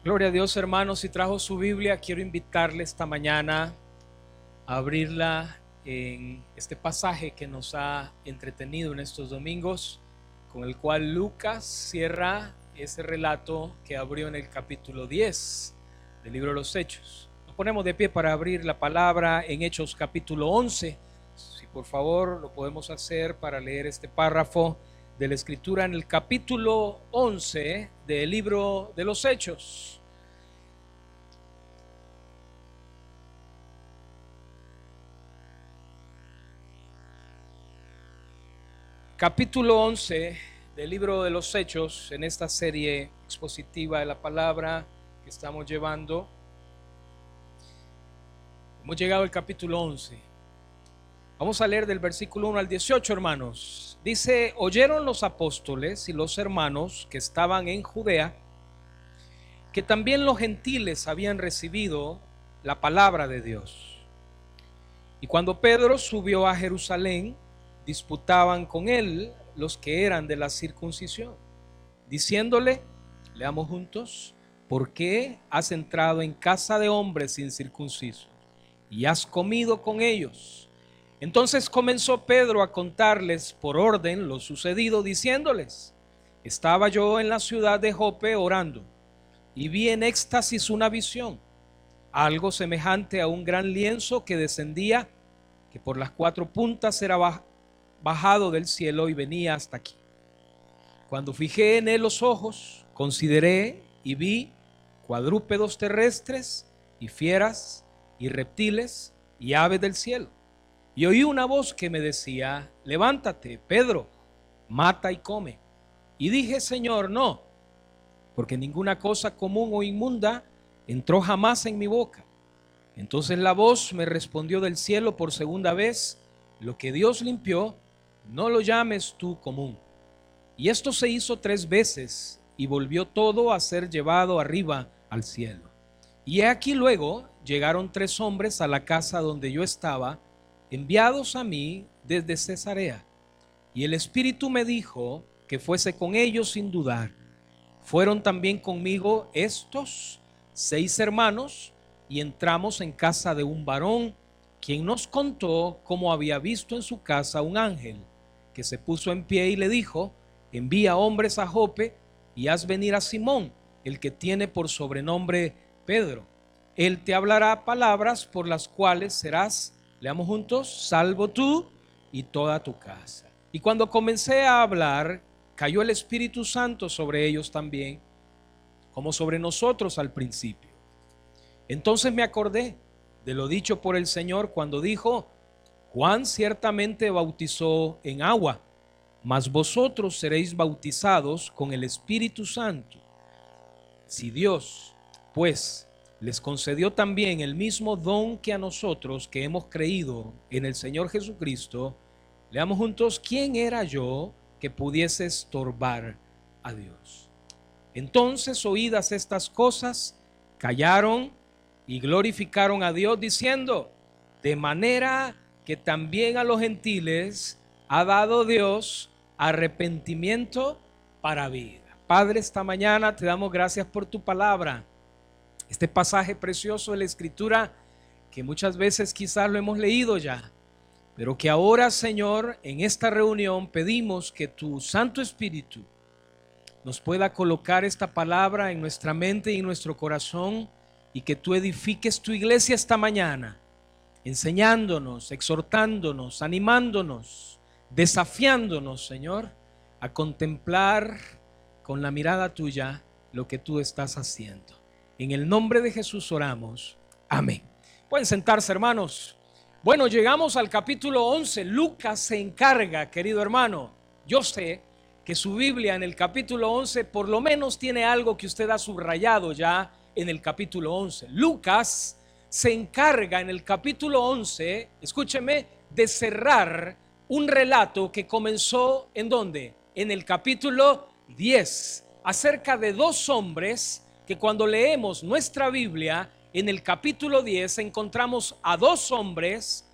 Gloria a Dios, hermanos. Si trajo su Biblia, quiero invitarle esta mañana a abrirla en este pasaje que nos ha entretenido en estos domingos, con el cual Lucas cierra ese relato que abrió en el capítulo 10 del libro de los Hechos. Nos ponemos de pie para abrir la palabra en Hechos capítulo 11. Si por favor lo podemos hacer para leer este párrafo de la escritura en el capítulo 11 del libro de los Hechos. Capítulo 11 del libro de los Hechos, en esta serie expositiva de la palabra que estamos llevando. Hemos llegado al capítulo 11. Vamos a leer del versículo 1 al 18, hermanos. Dice: oyeron los apóstoles y los hermanos que estaban en Judea que también los gentiles habían recibido la palabra de Dios. Y cuando Pedro subió a Jerusalén, disputaban con él los que eran de la circuncisión, diciéndole, leamos juntos: ¿por qué has entrado en casa de hombres incircuncisos y has comido con ellos? Entonces comenzó Pedro a contarles por orden lo sucedido, diciéndoles: estaba yo en la ciudad de Jope orando, y vi en éxtasis una visión, algo semejante a un gran lienzo que descendía, que por las cuatro puntas era bajado del cielo y venía hasta aquí. Cuando fijé en él los ojos, consideré y vi cuadrúpedos terrestres y fieras y reptiles y aves del cielo. Y oí una voz que me decía: levántate, Pedro, mata y come. Y dije: Señor, no, porque ninguna cosa común o inmunda entró jamás en mi boca. Entonces la voz me respondió del cielo por segunda vez: lo que Dios limpió, no lo llames tú común. Y esto se hizo 3 veces, y volvió todo a ser llevado arriba al cielo. Y aquí luego llegaron 3 hombres a la casa donde yo estaba, enviados a mí desde Cesarea. Y el Espíritu me dijo que fuese con ellos sin dudar. Fueron también conmigo estos 6 hermanos, y entramos en casa de un varón, quien nos contó cómo había visto en su casa un ángel, que se puso en pie y le dijo: envía hombres a Jope y haz venir a Simón, el que tiene por sobrenombre Pedro. Él te hablará palabras por las cuales serás, leamos juntos, salvo tú y toda tu casa. Y cuando comencé a hablar, cayó el Espíritu Santo sobre ellos también, como sobre nosotros al principio. Entonces me acordé de lo dicho por el Señor cuando dijo: Juan ciertamente bautizó en agua, mas vosotros seréis bautizados con el Espíritu Santo. Si Dios, pues, les concedió también el mismo don que a nosotros que hemos creído en el Señor Jesucristo, leamos juntos: ¿quién era yo que pudiese estorbar a Dios? Entonces, oídas estas cosas, callaron y glorificaron a Dios, diciendo: de manera que también a los gentiles ha dado Dios arrepentimiento para vida. Padre, esta mañana te damos gracias por tu palabra, este pasaje precioso de la Escritura que muchas veces quizás lo hemos leído ya, pero que ahora, Señor, en esta reunión pedimos que tu Santo Espíritu nos pueda colocar esta palabra en nuestra mente y en nuestro corazón, y que tú edifiques tu iglesia esta mañana, enseñándonos, exhortándonos, animándonos, desafiándonos, Señor, a contemplar con la mirada tuya lo que tú estás haciendo. En el nombre de Jesús oramos. Amén. Pueden sentarse, hermanos. Bueno, llegamos al capítulo 11. Lucas se encarga, querido hermano. Yo sé que su Biblia en el capítulo 11 por lo menos tiene algo que usted ha subrayado ya en el capítulo 11. Lucas se encarga en el capítulo 11, escúcheme, de cerrar un relato que comenzó ¿en dónde? En el capítulo 10, acerca de 2 hombres que cuando leemos nuestra Biblia en el capítulo 10 encontramos a 2 hombres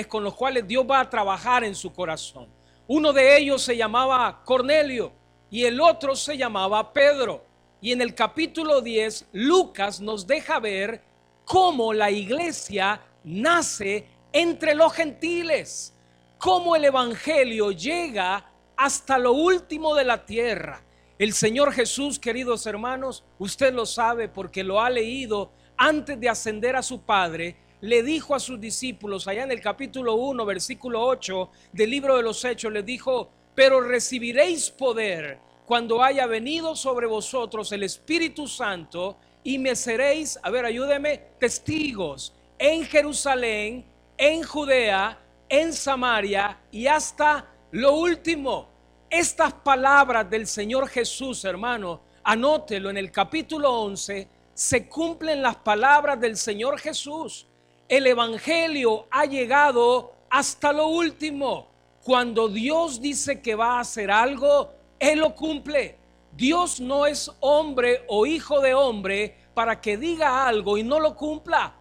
con los cuales Dios va a trabajar en su corazón. Uno de ellos se llamaba Cornelio y el otro se llamaba Pedro. Y en el capítulo 10, Lucas nos deja ver cómo la iglesia nace entre los gentiles, cómo el evangelio llega hasta lo último de la tierra. El Señor Jesús, queridos hermanos, usted lo sabe porque lo ha leído antes de ascender a su Padre, le dijo a sus discípulos allá en el capítulo 1, versículo 8 del libro de los Hechos, les dijo: pero recibiréis poder cuando haya venido sobre vosotros el Espíritu Santo, y me seréis, a ver, ayúdeme, testigos en Jerusalén, en Judea, en Samaria y hasta lo último. Estas palabras del Señor Jesús, hermano, anótelo, en el capítulo 11 se cumplen las palabras del Señor Jesús. El evangelio ha llegado hasta lo último. Cuando Dios dice que va a hacer algo, Él lo cumple. Dios no es hombre o hijo de hombre para que diga algo y no lo cumpla.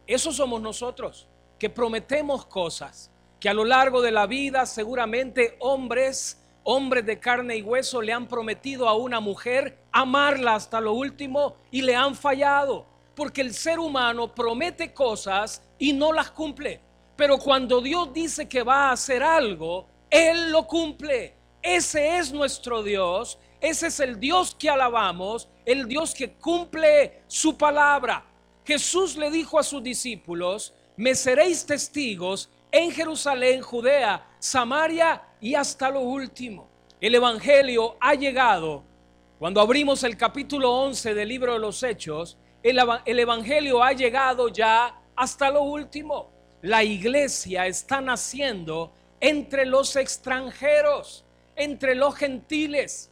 Eso somos nosotros, que prometemos cosas, que a lo largo de la vida seguramente hombres de carne y hueso le han prometido a una mujer amarla hasta lo último y le han fallado, porque el ser humano promete cosas y no las cumple. Pero cuando Dios dice que va a hacer algo, Él lo cumple. Ese es nuestro Dios, ese es el Dios que alabamos, el Dios que cumple su palabra. Jesús le dijo a sus discípulos: me seréis testigos en Jerusalén, Judea, Samaria y hasta lo último. El evangelio ha llegado. Cuando abrimos el capítulo 11 del libro de los Hechos, el evangelio ha llegado ya hasta lo último. La iglesia está naciendo entre los extranjeros, entre los gentiles.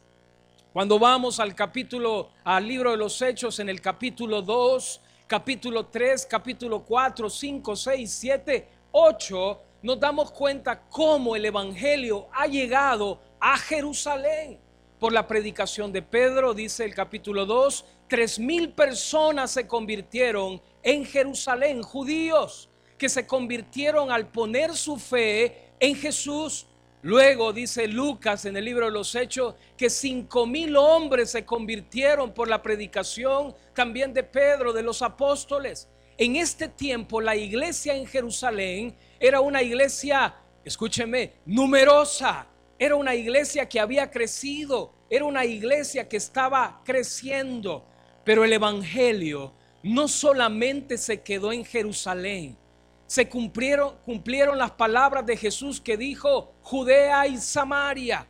Cuando vamos al libro de los Hechos, en el capítulo 2, capítulo 3, capítulo 4, 5, 6, 7, 8, nos damos cuenta cómo el evangelio ha llegado a Jerusalén. Por la predicación de Pedro, dice el capítulo 2, 3,000 personas se convirtieron en Jerusalén, judíos que se convirtieron al poner su fe en Jesús. Luego dice Lucas en el libro de los Hechos que 5,000 hombres se convirtieron por la predicación también de Pedro, de los apóstoles. En este tiempo la iglesia en Jerusalén era una iglesia, escúcheme, numerosa. Era una iglesia que había crecido, era una iglesia que estaba creciendo. Pero el evangelio no solamente se quedó en Jerusalén. Se cumplieron las palabras de Jesús que dijo: Judea y Samaria.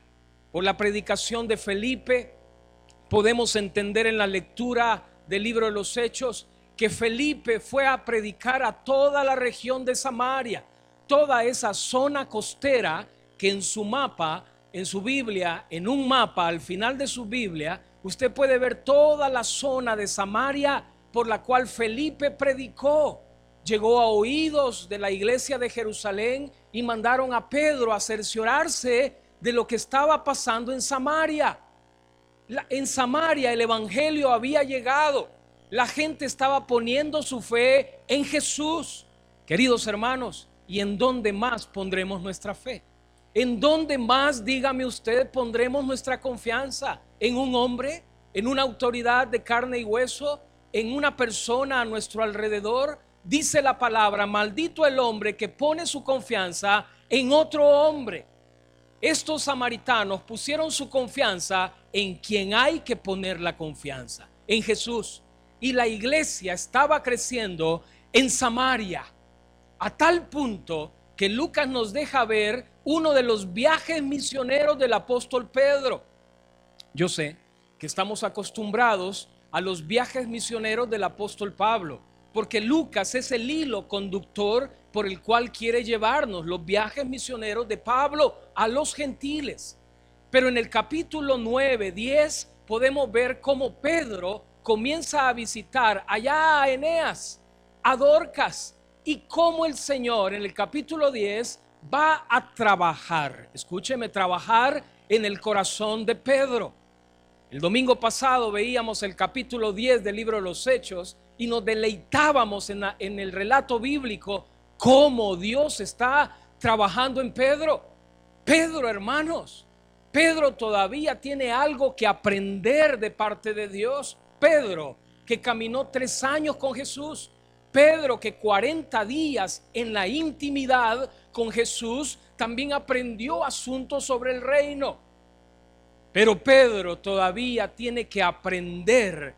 Por la predicación de Felipe podemos entender en la lectura del libro de los Hechos que Felipe fue a predicar a toda la región de Samaria, toda esa zona costera que en su mapa, en su Biblia, en un mapa al final de su Biblia, usted puede ver toda la zona de Samaria por la cual Felipe predicó. Llegó a oídos de la iglesia de Jerusalén y mandaron a Pedro a cerciorarse de lo que estaba pasando en Samaria. En Samaria el evangelio había llegado. La gente estaba poniendo su fe en Jesús. Queridos hermanos, ¿y en dónde más pondremos nuestra fe? ¿En dónde más, dígame usted, pondremos nuestra confianza? ¿En un hombre? ¿En una autoridad de carne y hueso? ¿En una persona a nuestro alrededor? Dice la palabra: maldito el hombre que pone su confianza en otro hombre. Estos samaritanos pusieron su confianza en quien hay que poner la confianza, en Jesús. Y la iglesia estaba creciendo en Samaria, a tal punto que Lucas nos deja ver uno de los viajes misioneros del apóstol Pedro. Yo sé que estamos acostumbrados a los viajes misioneros del apóstol Pablo, porque Lucas es el hilo conductor por el cual quiere llevarnos los viajes misioneros de Pablo a los gentiles. Pero en el capítulo 9, 10 podemos ver cómo Pedro comienza a visitar allá a Eneas, a Dorcas, y cómo el Señor en el capítulo 10 va a trabajar, escúcheme, trabajar en el corazón de Pedro. El domingo pasado veíamos el capítulo 10 del libro de los Hechos y nos deleitábamos en el relato bíblico cómo Dios está trabajando en Pedro. Pedro, hermanos, Pedro todavía tiene algo que aprender de parte de Dios. Pedro, que caminó 3 años con Jesús. Pedro, que 40 días en la intimidad con Jesús, también aprendió asuntos sobre el reino. Pero Pedro todavía tiene que aprender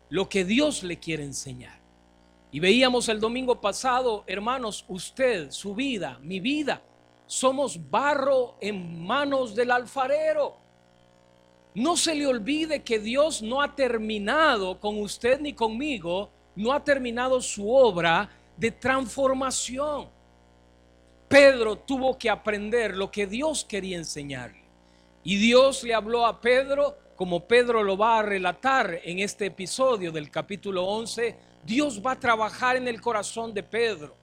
lo que Dios le quiere enseñar. Y veíamos el domingo pasado, hermanos, usted, su vida, mi vida, somos barro en manos del alfarero. No se le olvide que Dios no ha terminado con usted ni conmigo, no ha terminado su obra de transformación. Pedro tuvo que aprender lo que Dios quería enseñarle. Y Dios le habló a Pedro, como Pedro lo va a relatar en este episodio del capítulo 11. Dios va a trabajar en el corazón de Pedro.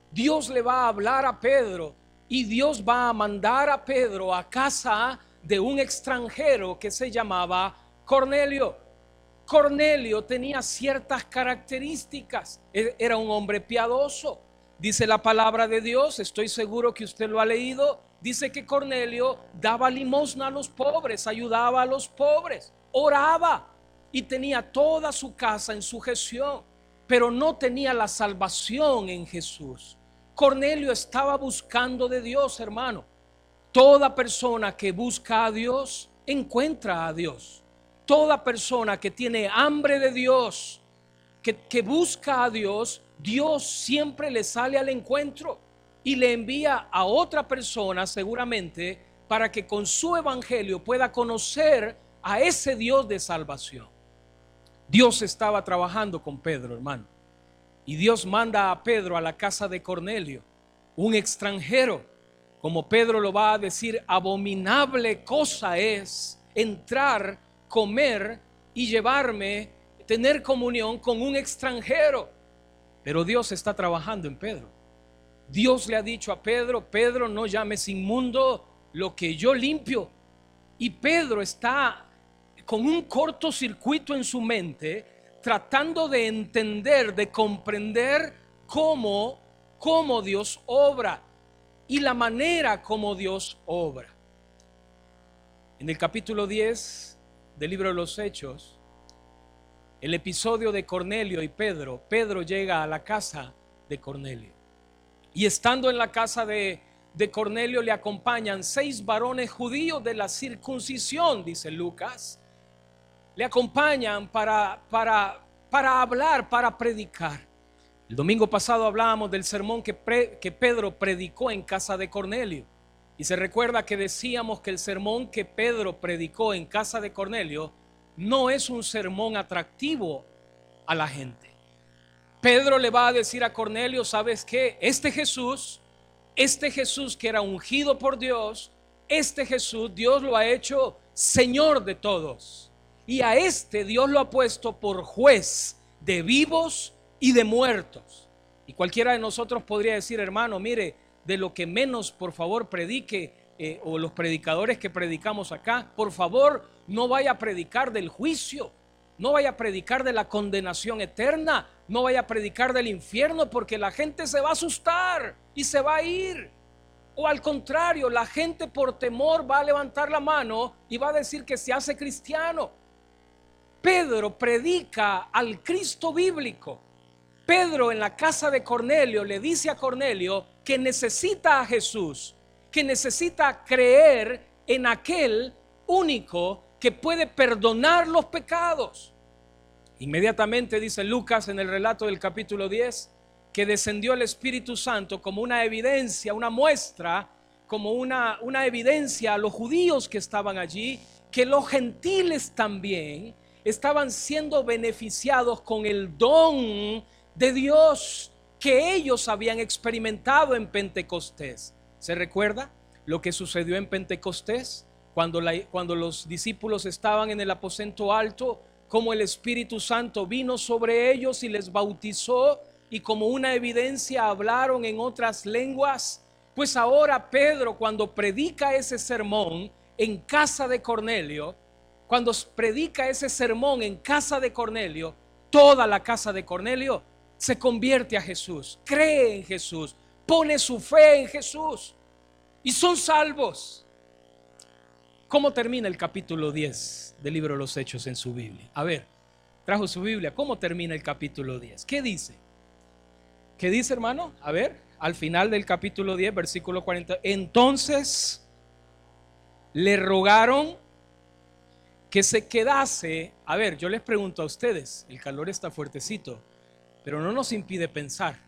Dios le va a hablar a Pedro y Dios va a mandar a Pedro a casa de un extranjero que se llamaba Cornelio. Cornelio tenía ciertas características. Era un hombre piadoso. Dice la palabra de Dios, estoy seguro que usted lo ha leído. Dice que Cornelio daba limosna a los pobres, ayudaba a los pobres, oraba y tenía toda su casa en sujeción, pero no tenía la salvación en Jesús. Cornelio estaba buscando de Dios, hermano. Toda persona que busca a Dios, encuentra a Dios. Toda persona que tiene hambre de Dios, que busca a Dios, Dios siempre le sale al encuentro y le envía a otra persona seguramente para que con su evangelio pueda conocer a ese Dios de salvación. Dios estaba trabajando con Pedro, hermano, y Dios manda a Pedro a la casa de Cornelio, un extranjero. Como Pedro lo va a decir, abominable cosa es entrar, comer y llevarme, tener comunión con un extranjero. Pero Dios está trabajando en Pedro. Dios le ha dicho a Pedro, Pedro, no llames inmundo lo que yo limpio. Y Pedro está con un cortocircuito en su mente, tratando de entender, de comprender cómo Dios obra y la manera como Dios obra. En el capítulo 10 del libro de los Hechos, el episodio de Cornelio y Pedro. Pedro llega a la casa de Cornelio. Y estando en la casa de Cornelio le acompañan 6 varones judíos de la circuncisión, dice Lucas. Le acompañan para hablar, para predicar. El domingo pasado hablábamos del sermón que Pedro predicó en casa de Cornelio. Y se recuerda que decíamos que el sermón que Pedro predicó en casa de Cornelio no es un sermón atractivo a la gente. Pedro le va a decir a Cornelio, ¿sabes qué? Este Jesús que era ungido por Dios, este Jesús Dios lo ha hecho Señor de todos. Y a este Dios lo ha puesto por juez de vivos y de muertos. Y cualquiera de nosotros podría decir, hermano, mire, de lo que menos por favor predique, o los predicadores que predicamos acá, por favor no vaya a predicar del juicio, no vaya a predicar de la condenación eterna, no vaya a predicar del infierno, porque la gente se va a asustar y se va a ir. O al contrario, la gente por temor va a levantar la mano y va a decir que se hace cristiano. Pedro predica al Cristo bíblico. Pedro en la casa de Cornelio le dice a Cornelio que necesita a Jesús, que necesita creer en aquel único que puede perdonar los pecados. Inmediatamente dice Lucas en el relato del capítulo 10 que descendió el Espíritu Santo como una evidencia, una muestra, como una evidencia a los judíos que estaban allí, que los gentiles también estaban siendo beneficiados con el don de Dios que ellos habían experimentado en Pentecostés. ¿Se recuerda lo que sucedió en Pentecostés? Cuando los discípulos estaban en el aposento alto, como el Espíritu Santo vino sobre ellos y les bautizó, y como una evidencia hablaron en otras lenguas. Pues ahora Pedro, cuando predica ese sermón en casa de Cornelio, cuando predica ese sermón en casa de Cornelio, toda la casa de Cornelio se convierte a Jesús, cree en Jesús, pone su fe en Jesús y son salvos. ¿Cómo termina el capítulo 10 del libro de los Hechos en su Biblia? A ver, trajo su Biblia. ¿Cómo termina el capítulo 10? ¿Qué dice? ¿Qué dice, hermano? A ver, al final del capítulo 10, versículo 40. Entonces le rogaron que se quedase. A ver, yo les pregunto a ustedes, el calor está fuertecito, pero no nos impide pensar.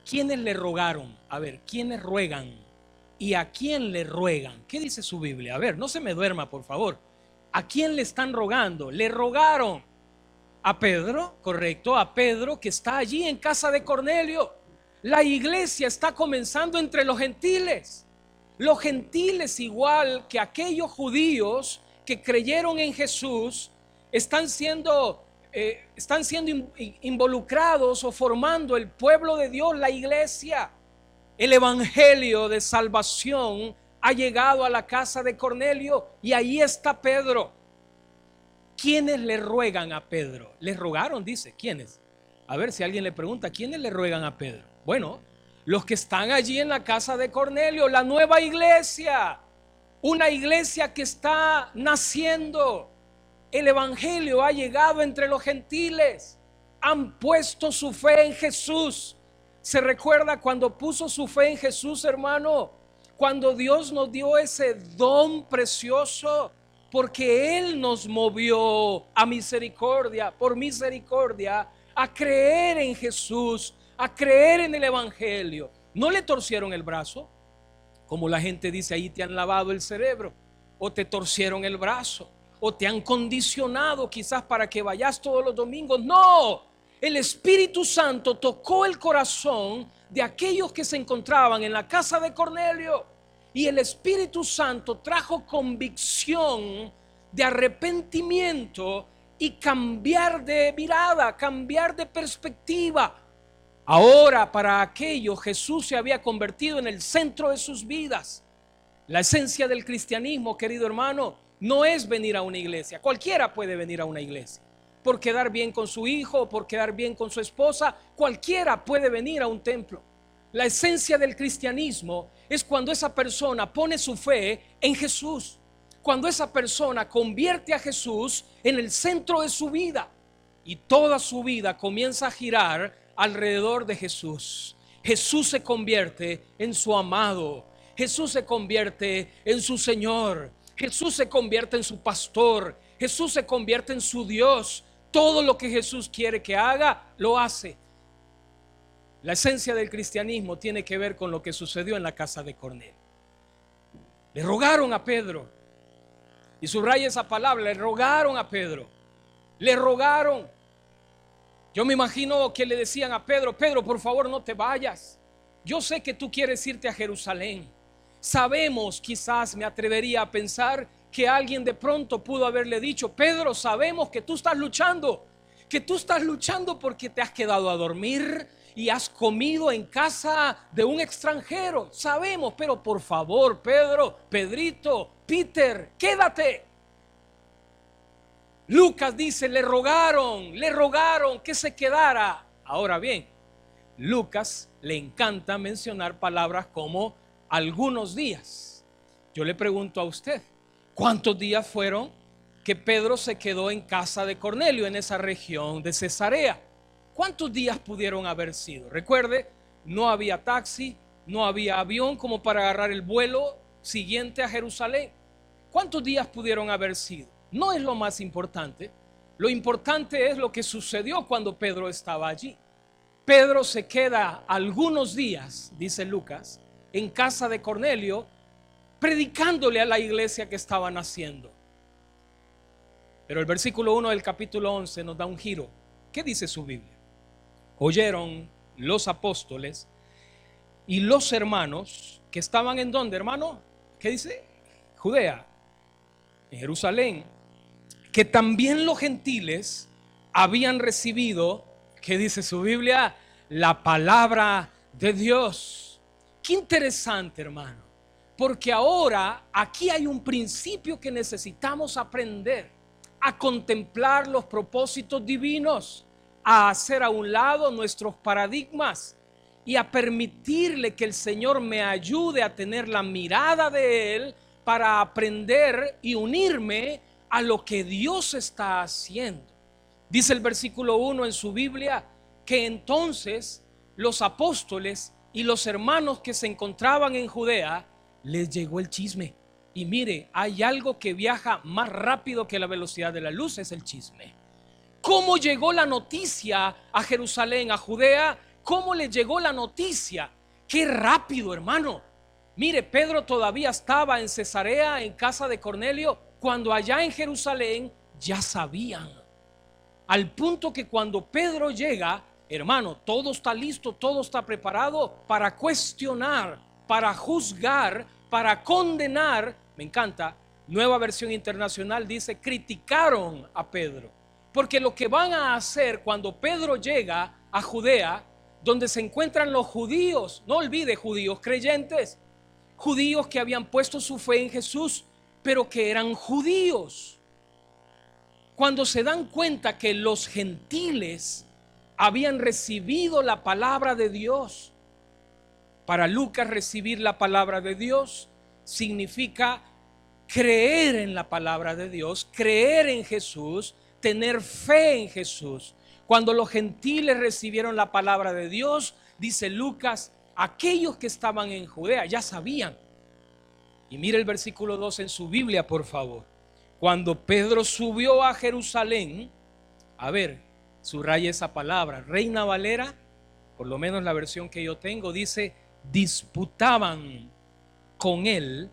¿Quiénes le rogaron? A ver, ¿quiénes ruegan? ¿Y a quién le ruegan? ¿Qué dice su Biblia? A ver, no se me duerma, por favor. ¿A quién le están rogando? Le rogaron a Pedro, correcto, a Pedro, que está allí en casa de Cornelio. La iglesia está comenzando entre los gentiles. Los gentiles, igual que aquellos judíos que creyeron en Jesús, están siendo involucrados o formando el pueblo de Dios, la iglesia. El evangelio de salvación ha llegado a la casa de Cornelio y ahí está Pedro. ¿Quiénes le ruegan a Pedro? Les rogaron, dice. ¿Quiénes? A ver si alguien le pregunta, ¿quiénes le ruegan a Pedro? Bueno, los que están allí en la casa de Cornelio, la nueva iglesia, una iglesia que está naciendo. El evangelio ha llegado entre los gentiles, han puesto su fe en Jesús. ¿Se recuerda cuando puso su fe en Jesús, hermano? Cuando Dios nos dio ese don precioso, porque Él nos movió a misericordia, por misericordia, a creer en Jesús, a creer en el evangelio. ¿No le torcieron el brazo? Como la gente dice, ahí te han lavado el cerebro, o te torcieron el brazo, o te han condicionado quizás para que vayas todos los domingos. No, el Espíritu Santo tocó el corazón de aquellos que se encontraban en la casa de Cornelio, y el Espíritu Santo trajo convicción de arrepentimiento y cambiar de mirada, cambiar de perspectiva. Ahora para aquellos Jesús se había convertido en el centro de sus vidas. La esencia del cristianismo, querido hermano, no es venir a una iglesia. Cualquiera puede venir a una iglesia. Por quedar bien con su hijo, por quedar bien con su esposa, cualquiera puede venir a un templo. La esencia del cristianismo es cuando esa persona pone su fe en Jesús. Cuando esa persona convierte a Jesús en el centro de su vida y toda su vida comienza a girar alrededor de Jesús. Jesús se convierte en su amado. Jesús se convierte en su Señor. Jesús se convierte en su pastor. Jesús se convierte en su Dios. Todo lo que Jesús quiere que haga, lo hace. La esencia del cristianismo tiene que ver con lo que sucedió en la casa de Cornelio. Le rogaron a Pedro, y subraya esa palabra, le rogaron a Pedro. Le rogaron. Yo me imagino que le decían a Pedro, Pedro, por favor no te vayas. Yo sé que tú quieres irte a Jerusalén. Sabemos, quizás me atrevería a pensar que alguien de pronto pudo haberle dicho, Pedro, sabemos que tú estás luchando porque te has quedado a dormir y has comido en casa de un extranjero. Sabemos, pero por favor, Pedro, Pedrito, Peter, quédate. Lucas dice, le rogaron que se quedara. Ahora bien, Lucas le encanta mencionar palabras como algunos días. Yo le pregunto a usted, ¿cuántos días fueron que Pedro se quedó en casa de Cornelio en esa región de Cesarea? ¿Cuántos días pudieron haber sido? Recuerde, no había taxi, no había avión como para agarrar el vuelo siguiente a Jerusalén. ¿Cuántos días pudieron haber sido? No es lo más importante. Lo importante es lo que sucedió cuando Pedro estaba allí. Pedro se queda algunos días, dice Lucas, en casa de Cornelio, predicándole a la iglesia que estaba naciendo. Pero el versículo 1 del capítulo 11 nos da un giro. ¿Qué dice su Biblia? Oyeron los apóstoles y los hermanos que estaban en ¿dónde, hermano? ¿Qué dice? Judea, en Jerusalén, que también los gentiles habían recibido, ¿qué dice su Biblia? La palabra de Dios. Qué interesante, hermano, porque ahora aquí hay un principio que necesitamos aprender: a contemplar los propósitos divinos, a hacer a un lado nuestros paradigmas y a permitirle que el Señor me ayude a tener la mirada de Él para aprender y unirme a lo que Dios está haciendo. Dice el versículo 1 en su Biblia que entonces los apóstoles y los hermanos que se encontraban en Judea les llegó el chisme. Y mire, hay algo que viaja más rápido que la velocidad de la luz, es el chisme. ¿Cómo llegó la noticia a Jerusalén, a Judea? ¿Cómo le llegó la noticia? Qué rápido, hermano. Mire, Pedro todavía estaba en Cesarea, en casa de Cornelio, cuando allá en Jerusalén ya sabían. Al punto que cuando Pedro llega, hermano, todo está listo, todo está preparado para cuestionar, para juzgar, para condenar. Me encanta, Nueva Versión Internacional dice, criticaron a Pedro. Porque lo que van a hacer cuando Pedro llega a Judea, donde se encuentran los judíos, no olvide, judíos creyentes, judíos que habían puesto su fe en Jesús, pero que eran judíos. Cuando se dan cuenta que los gentiles habían recibido la palabra de Dios, para Lucas recibir la palabra de Dios significa creer en la palabra de Dios, creer en Jesús, tener fe en Jesús. Cuando los gentiles recibieron la palabra de Dios, dice Lucas, aquellos que estaban en Judea ya sabían. Y mire el versículo 2 en su Biblia, por favor. Cuando Pedro subió a Jerusalén, a ver, subraya esa palabra, Reina Valera, por lo menos la versión que yo tengo, dice, disputaban con él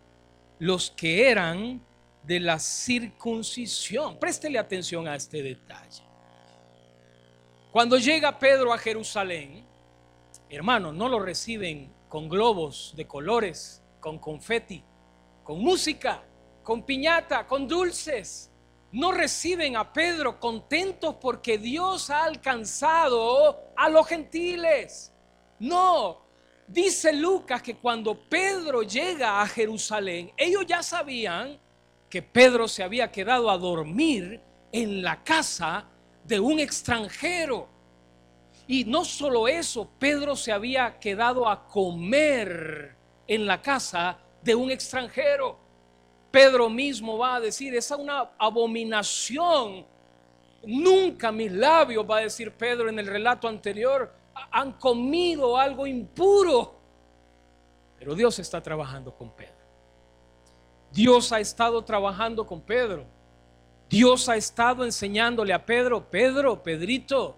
los que eran de la circuncisión. Préstele atención a este detalle. Cuando llega Pedro a Jerusalén, hermano, no lo reciben con globos de colores, con confeti, con música, con piñata, con dulces. No reciben a Pedro contentos porque Dios ha alcanzado a los gentiles. No, dice Lucas que cuando Pedro llega a Jerusalén, ellos ya sabían que Pedro se había quedado a dormir en la casa de un extranjero. Y no solo eso, Pedro se había quedado a comer en la casa de un extranjero. Pedro mismo va a decir, esa es una abominación. Nunca mis labios, va a decir Pedro en el relato anterior, han comido algo impuro. Pero Dios está trabajando con Pedro. Dios ha estado trabajando con Pedro. Dios ha estado enseñándole a Pedro, Pedrito,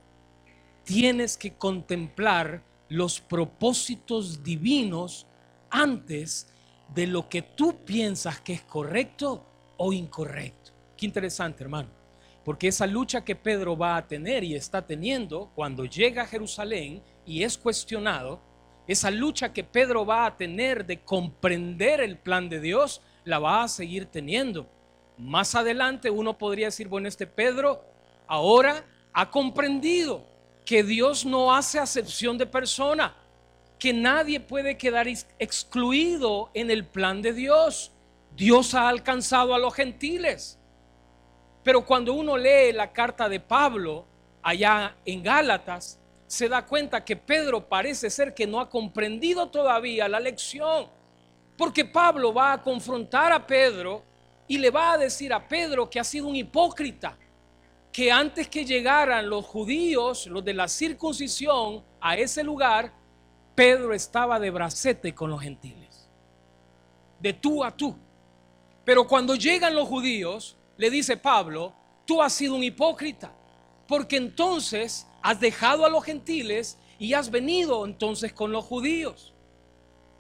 tienes que contemplar los propósitos divinos antes de lo que tú piensas que es correcto o incorrecto. Qué interesante, hermano, porque esa lucha que Pedro va a tener y está teniendo cuando llega a Jerusalén y es cuestionado, esa lucha que Pedro va a tener de comprender el plan de Dios, la va a seguir teniendo. Más adelante uno podría decir, bueno, este Pedro ahora ha comprendido que Dios no hace acepción de persona, que nadie puede quedar excluido en el plan de Dios. Dios ha alcanzado a los gentiles. Pero cuando uno lee la carta de Pablo allá en Gálatas, se da cuenta que Pedro parece ser que no ha comprendido todavía la lección, porque Pablo va a confrontar a Pedro y le va a decir a Pedro que ha sido un hipócrita, que antes que llegaran los judíos, los de la circuncisión, a ese lugar, Pedro estaba de bracete con los gentiles, de tú a tú. Pero cuando llegan los judíos, le dice Pablo, tú has sido un hipócrita, porque entonces has dejado a los gentiles y has venido entonces con los judíos.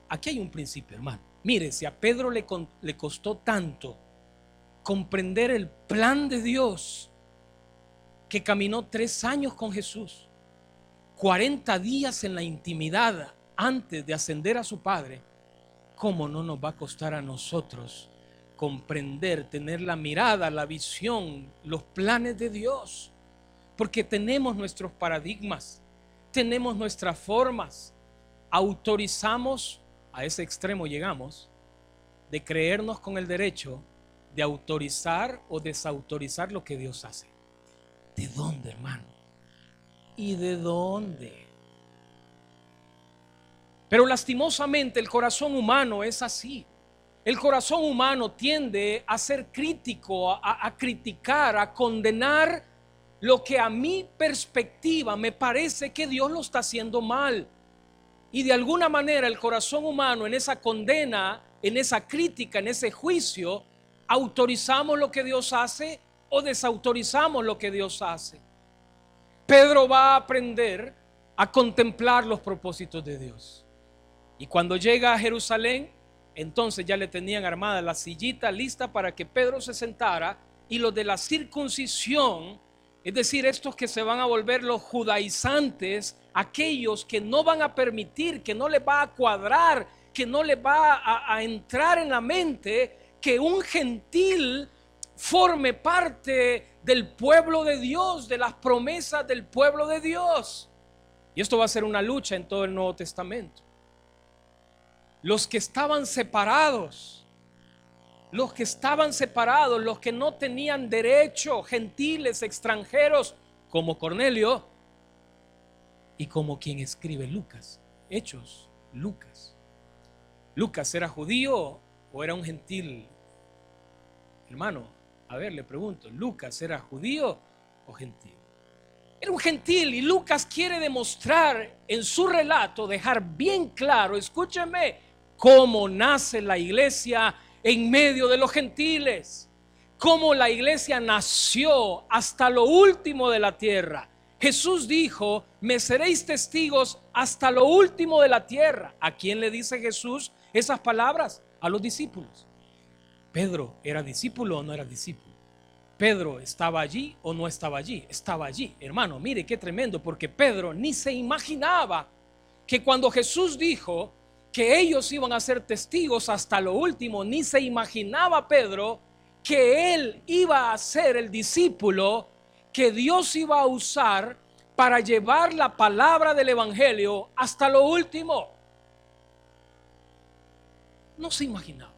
Aquí hay un principio, hermano. Mire, si a Pedro le costó tanto comprender el plan de Dios, que caminó 3 años con Jesús, 40 días en la intimidad antes de ascender a su Padre, ¿cómo no nos va a costar a nosotros comprender, tener la mirada, la visión, los planes de Dios? Porque tenemos nuestros paradigmas, tenemos nuestras formas, autorizamos, a ese extremo llegamos, de creernos con el derecho de autorizar o desautorizar lo que Dios hace. ¿De dónde, hermano? ¿Y de dónde? Pero lastimosamente el corazón humano es así. El corazón humano tiende a ser crítico, a criticar, a condenar lo que a mi perspectiva me parece que Dios lo está haciendo mal. Y de alguna manera el corazón humano, en esa condena, en esa crítica, en ese juicio, autorizamos lo que Dios hace o desautorizamos lo que Dios hace. Pedro va a aprender a contemplar los propósitos de Dios. Y cuando llega a Jerusalén, entonces ya le tenían armada la sillita lista para que Pedro se sentara, y los de la circuncisión, es decir, estos que se van a volver los judaizantes, aquellos que no van a permitir, que no les va a cuadrar, que no les va a entrar en la mente que un gentil forme parte del pueblo de Dios, de las promesas del pueblo de Dios. Y esto va a ser una lucha en todo el Nuevo Testamento. Los que estaban separados, los que no tenían derecho, gentiles, extranjeros, como Cornelio y como quien escribe Lucas, Hechos, Lucas. ¿Lucas era judío o era un gentil? Hermano, a ver, le pregunto, ¿Lucas era judío o gentil? Era un gentil, y Lucas quiere demostrar en su relato, dejar bien claro, escúcheme, cómo nace la iglesia en medio de los gentiles, cómo la iglesia nació hasta lo último de la tierra. Jesús dijo: me seréis testigos hasta lo último de la tierra. ¿A quién le dice Jesús esas palabras? A los discípulos. ¿Pedro era discípulo o no era discípulo? ¿Pedro estaba allí o no estaba allí? Estaba allí. Hermano, mire qué tremendo, porque Pedro ni se imaginaba que cuando Jesús dijo que ellos iban a ser testigos hasta lo último, ni se imaginaba Pedro que él iba a ser el discípulo que Dios iba a usar para llevar la palabra del evangelio hasta lo último. No se imaginaba.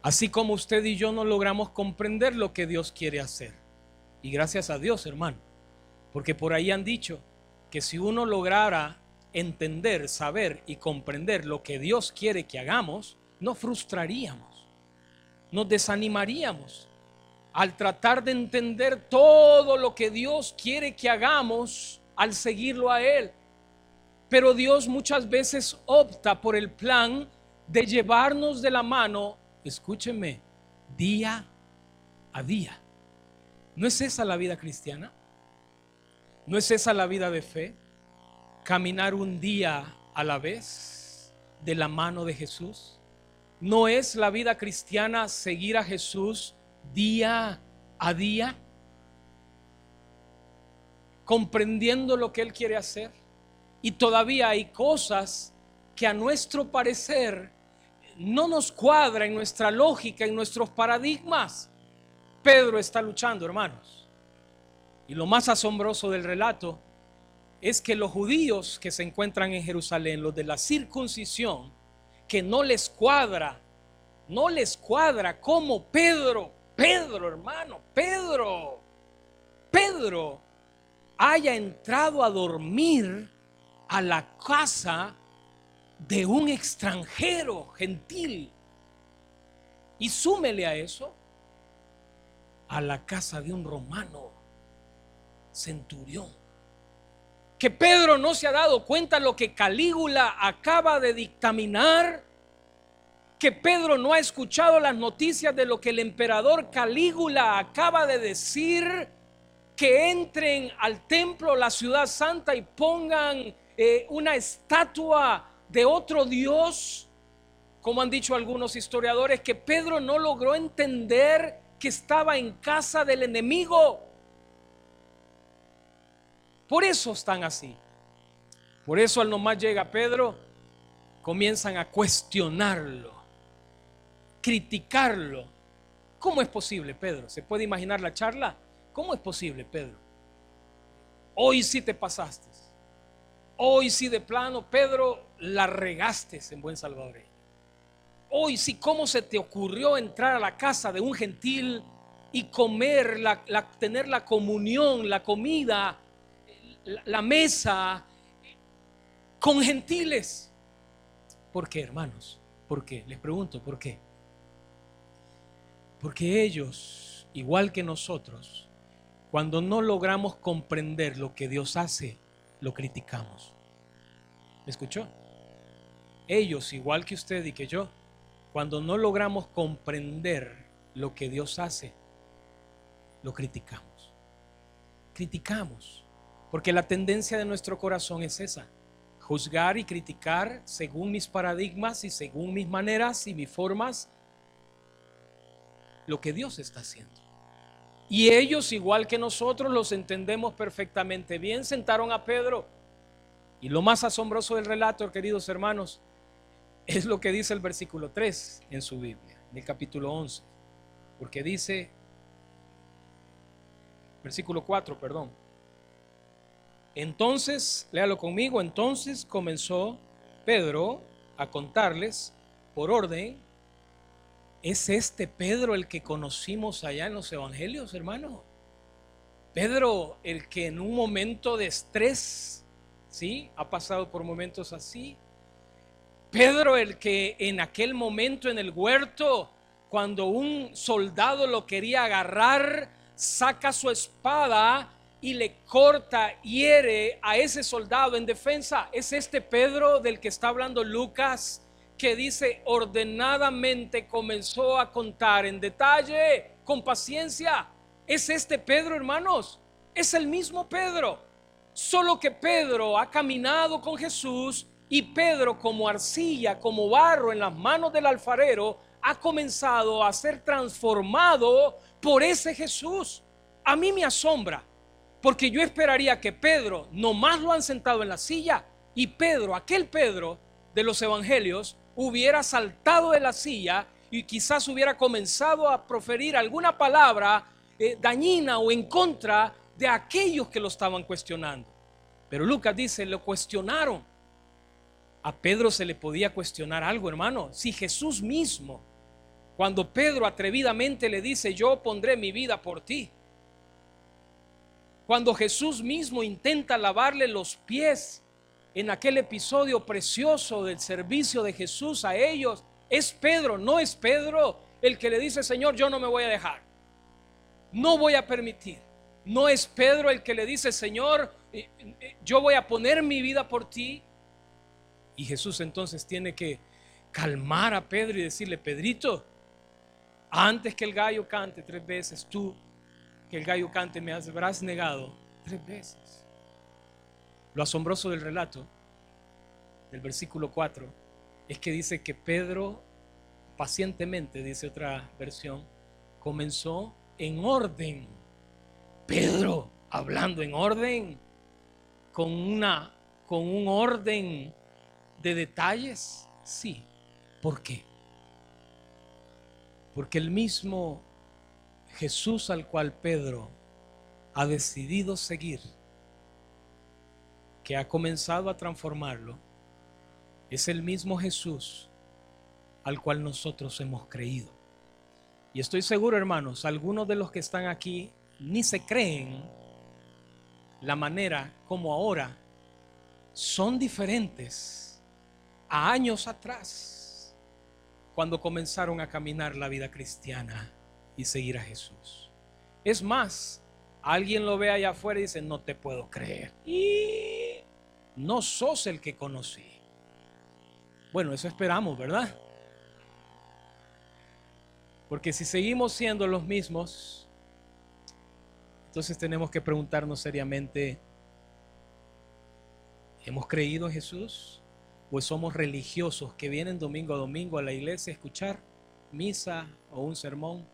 Así como usted y yo no logramos comprender lo que Dios quiere hacer. Y gracias a Dios, hermano, porque por ahí han dicho que si uno lograra entender, saber y comprender lo que Dios quiere que hagamos, nos frustraríamos, nos desanimaríamos al tratar de entender todo lo que Dios quiere que hagamos al seguirlo a Él. Pero Dios muchas veces opta por el plan de llevarnos de la mano, escúcheme, día a día. ¿No es esa la vida cristiana? ¿No es esa la vida de fe? Caminar un día a la vez de la mano de Jesús. ¿No es la vida cristiana seguir a Jesús día a día, comprendiendo lo que Él quiere hacer? Y todavía hay cosas que a nuestro parecer no nos cuadra en nuestra lógica, en nuestros paradigmas. Pedro está luchando, hermanos. Y lo más asombroso del relato es que los judíos que se encuentran en Jerusalén, los de la circuncisión, que no les cuadra como Pedro, hermano, Pedro haya entrado a dormir a la casa de un extranjero gentil, y súmele a eso a la casa de un romano centurión. Que Pedro no se ha dado cuenta lo que Calígula acaba de dictaminar, que Pedro no ha escuchado las noticias de lo que el emperador Calígula acaba de decir, que entren al templo, la ciudad santa, y pongan una estatua de otro Dios. Como han dicho algunos historiadores, que Pedro no logró entender que estaba en casa del enemigo. Por eso están así. Por eso al nomás llega Pedro, comienzan a cuestionarlo, criticarlo. ¿Cómo es posible, Pedro? ¿Se puede imaginar la charla? ¿Cómo es posible, Pedro? Hoy sí te pasaste. Hoy sí de plano, Pedro, la regaste en buen salvadoreño. Hoy sí, ¿cómo se te ocurrió entrar a la casa de un gentil y comer, tener la comunión, la comida, la mesa con gentiles? ¿Por qué, hermanos? ¿Por qué? Les pregunto, ¿por qué? Porque ellos, igual que nosotros, cuando no logramos comprender lo que Dios hace, lo criticamos. ¿Me escuchó? Ellos, igual que usted y que yo, cuando no logramos comprender lo que Dios hace, lo criticamos. Criticamos, porque la tendencia de nuestro corazón es esa: juzgar y criticar según mis paradigmas y según mis maneras y mis formas lo que Dios está haciendo. Y ellos, igual que nosotros, los entendemos perfectamente bien. Sentaron a Pedro, y lo más asombroso del relato, queridos hermanos, es lo que dice el versículo 3 en su Biblia, en el capítulo 11, porque dice, versículo 4, perdón. Entonces, léalo conmigo, entonces comenzó Pedro a contarles por orden. ¿Es este Pedro el que conocimos allá en los evangelios, hermano? Pedro, el que en un momento de estrés, ¿sí?, ha pasado por momentos así. Pedro, el que en aquel momento en el huerto, cuando un soldado lo quería agarrar, saca su espada y le corta, hiere a ese soldado en defensa. Es este Pedro del que está hablando Lucas, que dice ordenadamente comenzó a contar en detalle, con paciencia. Es este Pedro, hermanos, es el mismo Pedro, solo que Pedro ha caminado con Jesús, y Pedro, como arcilla, como barro en las manos del alfarero, ha comenzado a ser transformado por ese Jesús. A mí me asombra, porque yo esperaría que Pedro nomás lo han sentado en la silla, y Pedro, aquel Pedro de los evangelios, hubiera saltado de la silla y quizás hubiera comenzado a proferir alguna palabra dañina o en contra de aquellos que lo estaban cuestionando. Pero Lucas dice, lo cuestionaron. A Pedro se le podía cuestionar algo, hermano. Si Jesús mismo, cuando Pedro atrevidamente le dice, yo pondré mi vida por ti, cuando Jesús mismo intenta lavarle los pies en aquel episodio precioso del servicio de Jesús a ellos, es Pedro, no es Pedro el que le dice, Señor, yo no me voy a dejar, no voy a permitir. No es Pedro el que le dice, Señor, yo voy a poner mi vida por ti. Y Jesús entonces tiene que calmar a Pedro y decirle, Pedrito, antes que el gallo cante 3 veces, tú, que el gallo cante, me habrás negado 3 veces. Lo asombroso del relato, del versículo 4, es que dice que Pedro pacientemente, dice otra versión, comenzó en orden. Pedro hablando en orden, con un orden de detalles. Sí. ¿Por qué? Porque el mismo Jesús al cual Pedro ha decidido seguir, que ha comenzado a transformarlo, es el mismo Jesús al cual nosotros hemos creído. Y estoy seguro, hermanos, algunos de los que están aquí ni se creen la manera como ahora son diferentes a años atrás, cuando comenzaron a caminar la vida cristiana y seguir a Jesús. Es más, alguien lo ve allá afuera y dice, no te puedo creer, y no sos el que conocí. Bueno, eso esperamos, ¿verdad? Porque si seguimos siendo los mismos, entonces tenemos que preguntarnos seriamente, ¿hemos creído en Jesús? ¿O somos religiosos que vienen domingo a domingo a la iglesia a escuchar misa o un sermón?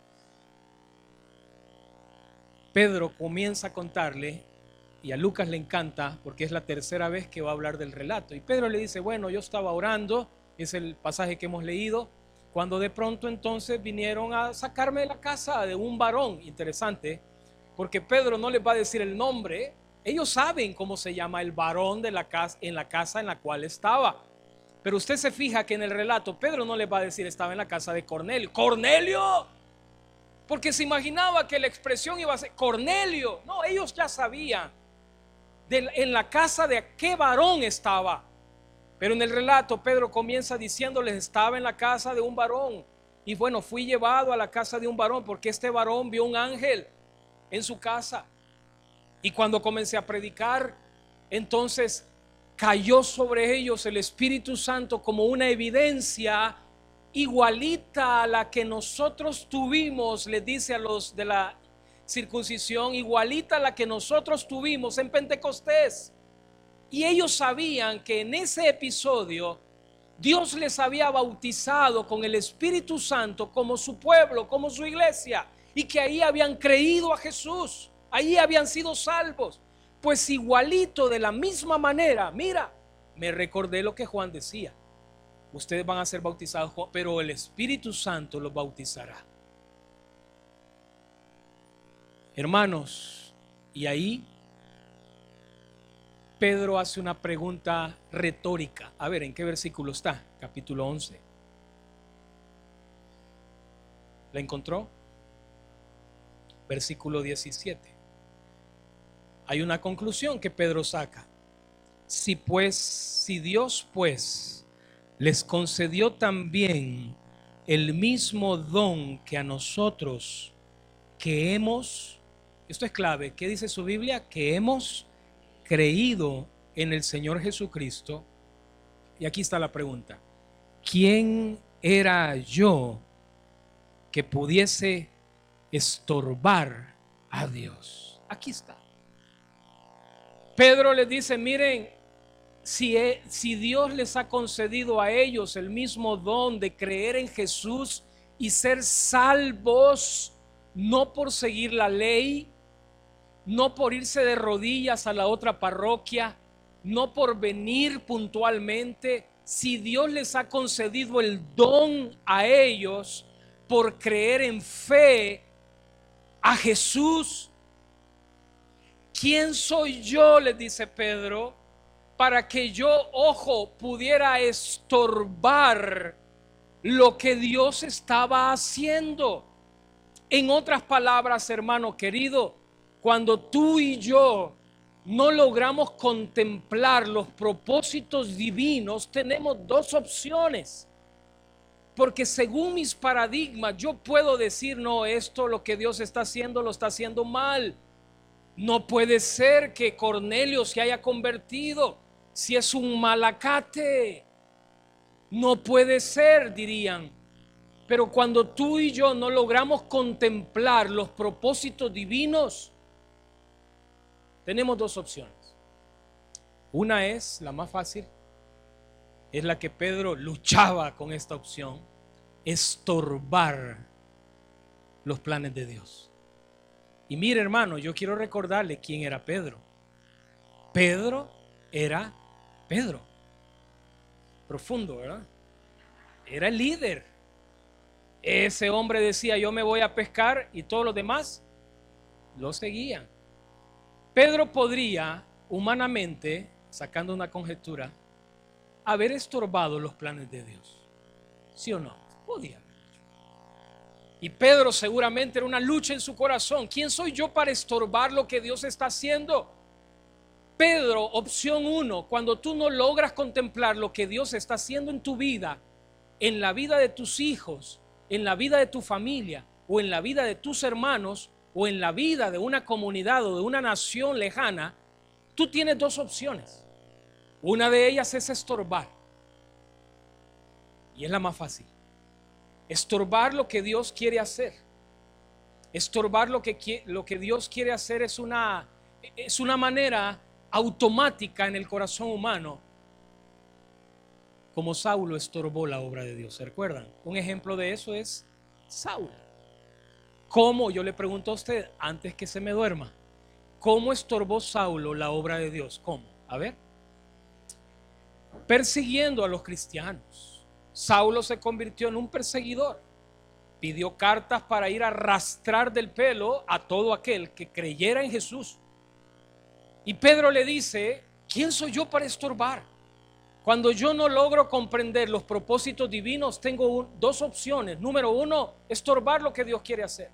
Pedro comienza a contarle, y a Lucas le encanta porque es la tercera vez que va a hablar del relato. Y Pedro le dice, bueno, yo estaba orando, es el pasaje que hemos leído, cuando de pronto entonces vinieron a sacarme de la casa de un varón. Interesante, porque Pedro no les va a decir el nombre. Ellos saben cómo se llama el varón de la casa, en la casa en la cual estaba. Pero usted se fija que en el relato Pedro no les va a decir estaba en la casa de Cornelio. ¡Cornelio! Porque se imaginaba que la expresión iba a ser Cornelio. No, ellos ya sabían en la casa de qué varón estaba. Pero en el relato Pedro comienza diciéndoles: estaba en la casa de un varón, y bueno, fui llevado a la casa de un varón porque este varón vio un ángel en su casa. Y cuando comencé a predicar, entonces cayó sobre ellos el Espíritu Santo como una evidencia igualita a la que nosotros tuvimos, les dice a los de la circuncisión, igualita a la que nosotros tuvimos en Pentecostés. Y ellos sabían que en ese episodio Dios les había bautizado con el Espíritu Santo como su pueblo, como su iglesia, y que ahí habían creído a Jesús, ahí habían sido salvos. Pues igualito, de la misma manera, mira, me recordé lo que Juan decía: ustedes van a ser bautizados, pero el Espíritu Santo los bautizará. Hermanos, y ahí Pedro hace una pregunta retórica. A ver, ¿en qué versículo está? Capítulo 11. ¿La encontró? Versículo 17. Hay una conclusión que Pedro saca. Si Dios pues les concedió también el mismo don que a nosotros, que hemos, esto es clave, ¿qué dice su Biblia? Que hemos creído en el Señor Jesucristo. Y aquí está la pregunta: ¿quién era yo que pudiese estorbar a Dios? Aquí está. Pedro les dice: miren, si Dios les ha concedido a ellos el mismo don de creer en Jesús y ser salvos, no por seguir la ley, no por irse de rodillas a la otra parroquia, no por venir puntualmente, si Dios les ha concedido el don a ellos por creer en fe a Jesús, ¿quién soy yo?, les dice Pedro, para que yo, ojo, pudiera estorbar lo que Dios estaba haciendo. En otras palabras, hermano querido, cuando tú y yo no logramos contemplar los propósitos divinos, tenemos dos opciones. Porque según mis paradigmas, yo puedo decir: no, esto lo que Dios está haciendo, lo está haciendo mal. No puede ser que Cornelio se haya convertido si es un malacate. No puede ser, dirían. Pero cuando tú y yo no logramos contemplar los propósitos divinos, tenemos dos opciones. Una es la más fácil, es la que Pedro luchaba con esta opción: estorbar los planes de Dios. Y mire, hermano, yo quiero recordarle quién era Pedro. Pedro era Pedro. Profundo, ¿verdad? Era el líder. Ese hombre decía: yo me voy a pescar, y todos los demás lo seguían. Pedro podría, humanamente, sacando una conjetura, haber estorbado los planes de Dios. ¿Sí o no? Podía. Y Pedro seguramente era una lucha en su corazón: ¿quién soy yo para estorbar lo que Dios está haciendo? Pedro, opción 1, cuando tú no logras contemplar lo que Dios está haciendo en tu vida, en la vida de tus hijos, en la vida de tu familia, o en la vida de tus hermanos, o en la vida de una comunidad o de una nación lejana, tú tienes dos opciones. Una de ellas es estorbar, y es la más fácil. Estorbar lo que Dios quiere hacer. Estorbar lo que Dios quiere hacer es una manera automática en el corazón humano, como Saulo estorbó la obra de Dios. ¿Se recuerdan? Un ejemplo de eso es Saulo. ¿Cómo? Yo le pregunto a usted antes que se me duerma: ¿cómo estorbó Saulo la obra de Dios? ¿Cómo? A ver. Persiguiendo a los cristianos. Saulo se convirtió en un perseguidor. Pidió cartas para ir a arrastrar del pelo a todo aquel que creyera en Jesús. Y Pedro le dice: ¿quién soy yo para estorbar? Cuando yo no logro comprender los propósitos divinos, tengo dos opciones. Número 1, estorbar lo que Dios quiere hacer.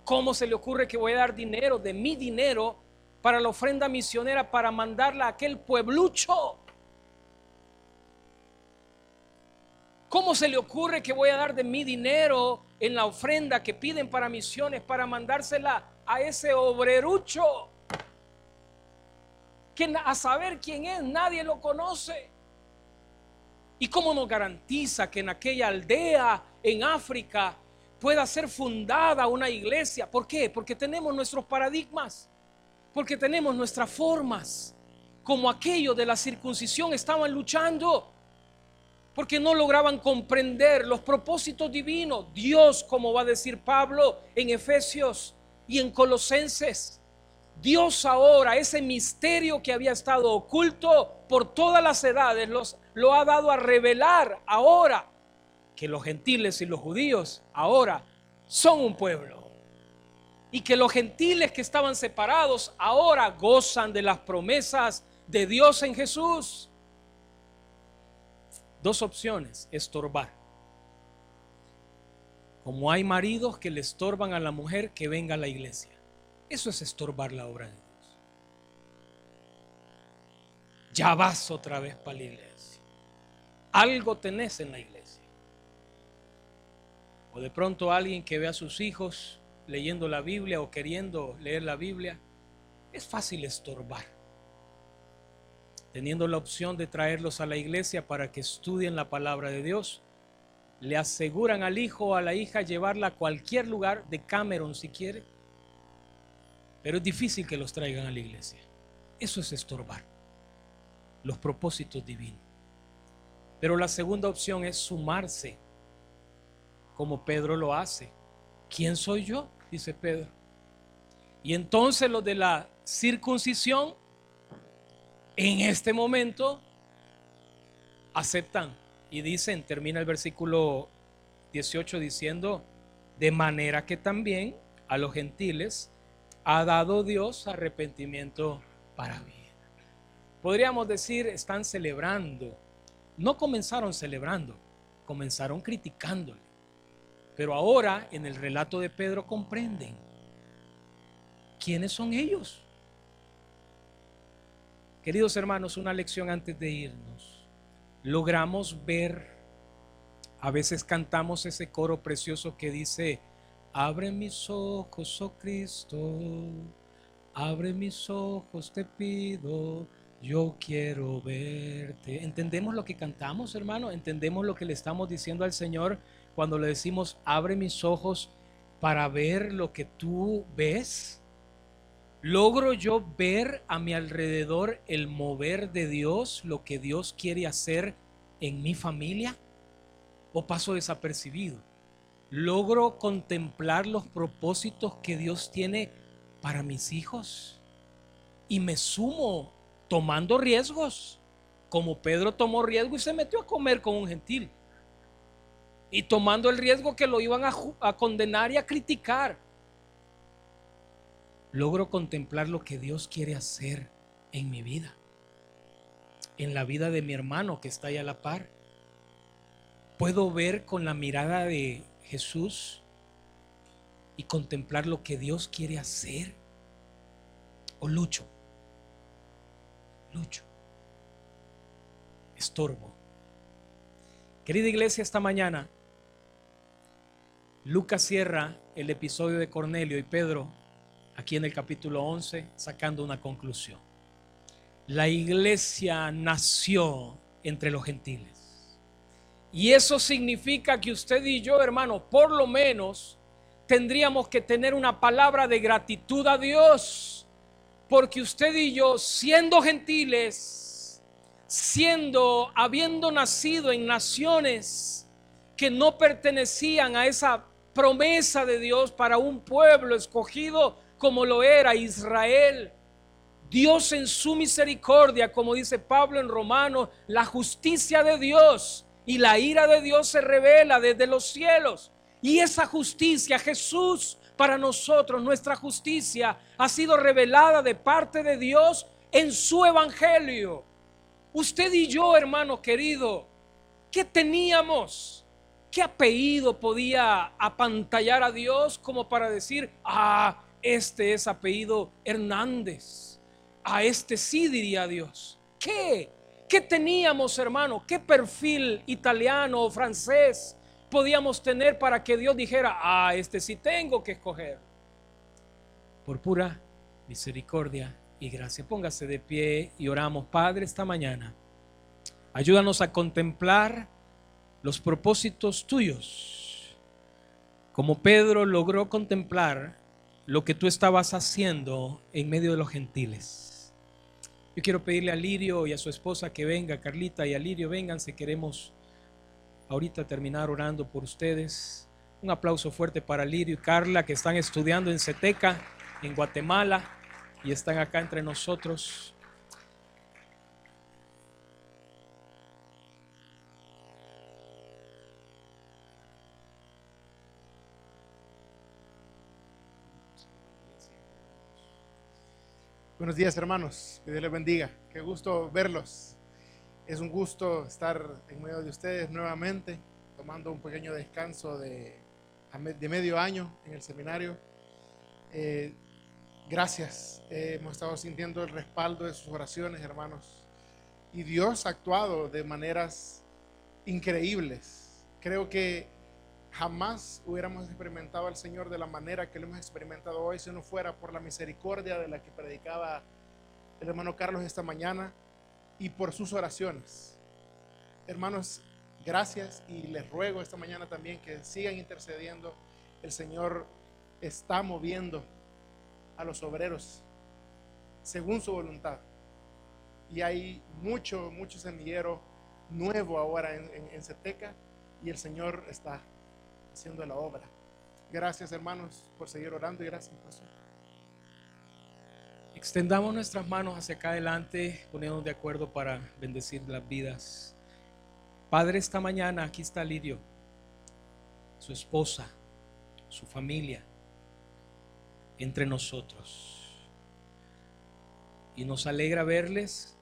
¿Cómo se le ocurre que voy a dar dinero, de mi dinero, para la ofrenda misionera, para mandarla a aquel pueblucho? ¿Cómo se le ocurre que voy a dar de mi dinero en la ofrenda que piden para misiones para mandársela a ese obrerucho que a saber quién es, nadie lo conoce? ¿Y cómo nos garantiza que en aquella aldea en África pueda ser fundada una iglesia? ¿Por qué? Porque tenemos nuestros paradigmas, porque tenemos nuestras formas, como aquellos de la circuncisión estaban luchando, porque no lograban comprender los propósitos divinos. Dios, como va a decir Pablo en Efesios y en Colosenses, Dios ahora, ese misterio que había estado oculto por todas las edades, lo ha dado a revelar ahora, que los gentiles y los judíos ahora son un pueblo, y que los gentiles que estaban separados ahora gozan de las promesas de Dios en Jesús. Dos opciones: estorbar. Como hay maridos que le estorban a la mujer que venga a la iglesia, eso es estorbar la obra de Dios. Ya vas otra vez para la iglesia, algo tenés en la iglesia. O de pronto alguien que ve a sus hijos leyendo la Biblia o queriendo leer la Biblia. Es fácil estorbar, teniendo la opción de traerlos a la iglesia para que estudien la palabra de Dios. Le aseguran al hijo o a la hija llevarla a cualquier lugar, de Cameron si quiere, pero es difícil que los traigan a la iglesia. Eso es estorbar los propósitos divinos. Pero la segunda opción es sumarse, como Pedro lo hace. ¿Quién soy yo?, dice Pedro. Y entonces los de la circuncisión en este momento aceptan y dicen, termina el versículo 18 diciendo: de manera que también a los gentiles ha dado Dios arrepentimiento para vida. Podríamos decir, están celebrando. No comenzaron celebrando, comenzaron criticándole. Pero ahora en el relato de Pedro comprenden quiénes son ellos. Queridos hermanos, una lección antes de irnos. Logramos ver, a veces cantamos ese coro precioso que dice: abre mis ojos, oh Cristo, abre mis ojos, te pido, yo quiero verte. ¿Entendemos lo que cantamos, hermano? ¿Entendemos lo que le estamos diciendo al Señor cuando le decimos: abre mis ojos para ver lo que tú ves? ¿Logro yo ver a mi alrededor el mover de Dios, lo que Dios quiere hacer en mi familia? ¿O paso desapercibido? ¿Logro contemplar los propósitos que Dios tiene para mis hijos? Y me sumo tomando riesgos, como Pedro tomó riesgo y se metió a comer con un gentil, y tomando el riesgo que lo iban a condenar y a criticar. Logro contemplar lo que Dios quiere hacer en mi vida, en la vida de mi hermano que está ahí a la par. Puedo ver con la mirada de Jesús y contemplar lo que Dios quiere hacer. O lucho, estorbo. Querida iglesia, esta mañana Lucas cierra el episodio de Cornelio y Pedro aquí en el capítulo 11 sacando una conclusión. La iglesia nació entre los gentiles, y eso significa que usted y yo, hermano, por lo menos tendríamos que tener una palabra de gratitud a Dios, porque usted y yo, siendo gentiles, habiendo nacido en naciones que no pertenecían a esa promesa de Dios para un pueblo escogido como lo era Israel, Dios en su misericordia, como dice Pablo en Romanos, la justicia de Dios y la ira de Dios se revela desde los cielos. Y esa justicia, Jesús, para nosotros, nuestra justicia ha sido revelada de parte de Dios en su evangelio. Usted y yo, hermano querido, ¿qué teníamos? ¿Qué apellido podía apantallar a Dios como para decir: este es apellido Hernández? A este sí diría Dios. ¿Qué ¿Qué teníamos, hermano? ¿Qué perfil italiano o francés podíamos tener para que Dios dijera, este sí tengo que escoger? Por pura misericordia y gracia. Póngase de pie y oramos. Padre, esta mañana, ayúdanos a contemplar los propósitos tuyos, como Pedro logró contemplar lo que tú estabas haciendo en medio de los gentiles. Yo quiero pedirle a Lirio y a su esposa que venga, Carlita y a Lirio, vengan si queremos ahorita terminar orando por ustedes. Un aplauso fuerte para Lirio y Carla, que están estudiando en Ceteca, en Guatemala, y están acá entre nosotros. Buenos días, hermanos, que Dios les bendiga, qué gusto verlos. Es un gusto estar en medio de ustedes nuevamente, tomando un pequeño descanso de medio año en el seminario. Gracias, hemos estado sintiendo el respaldo de sus oraciones, hermanos, y Dios ha actuado de maneras increíbles. Creo que jamás hubiéramos experimentado al Señor de la manera que lo hemos experimentado hoy si no fuera por la misericordia de la que predicaba el hermano Carlos esta mañana y por sus oraciones. Hermanos, gracias, y les ruego esta mañana también que sigan intercediendo. El Señor está moviendo a los obreros según su voluntad, y hay mucho semillero nuevo ahora en Ceteca, y el Señor está haciendo la obra. Gracias, hermanos, por seguir orando, y gracias, pastor. Extendamos nuestras manos hacia acá adelante, poniéndonos de acuerdo para bendecir las vidas. Padre, esta mañana aquí está Lirio, su esposa, su familia, entre nosotros, y nos alegra verles,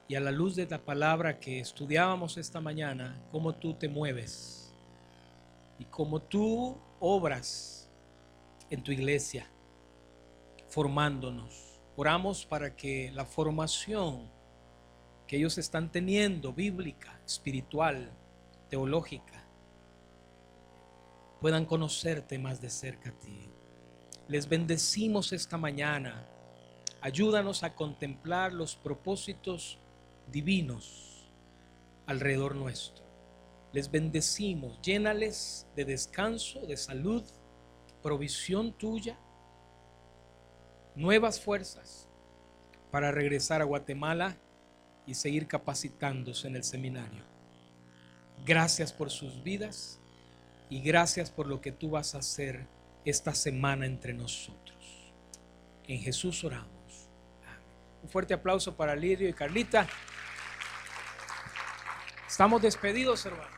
y a la luz de la palabra que estudiábamos esta mañana, cómo tú te mueves y cómo tú obras en tu iglesia, formándonos. Oramos para que la formación que ellos están teniendo, bíblica, espiritual, teológica, puedan conocerte más de cerca a ti. Les bendecimos esta mañana. Ayúdanos a contemplar los propósitos divinos alrededor nuestro. Les bendecimos, llénales de descanso, de salud, provisión tuya, nuevas fuerzas para regresar a Guatemala y seguir capacitándose en el seminario. Gracias por sus vidas y gracias por lo que tú vas a hacer esta semana entre nosotros. En Jesús oramos. Un fuerte aplauso para Lirio y Carlita. Estamos despedidos, hermanos.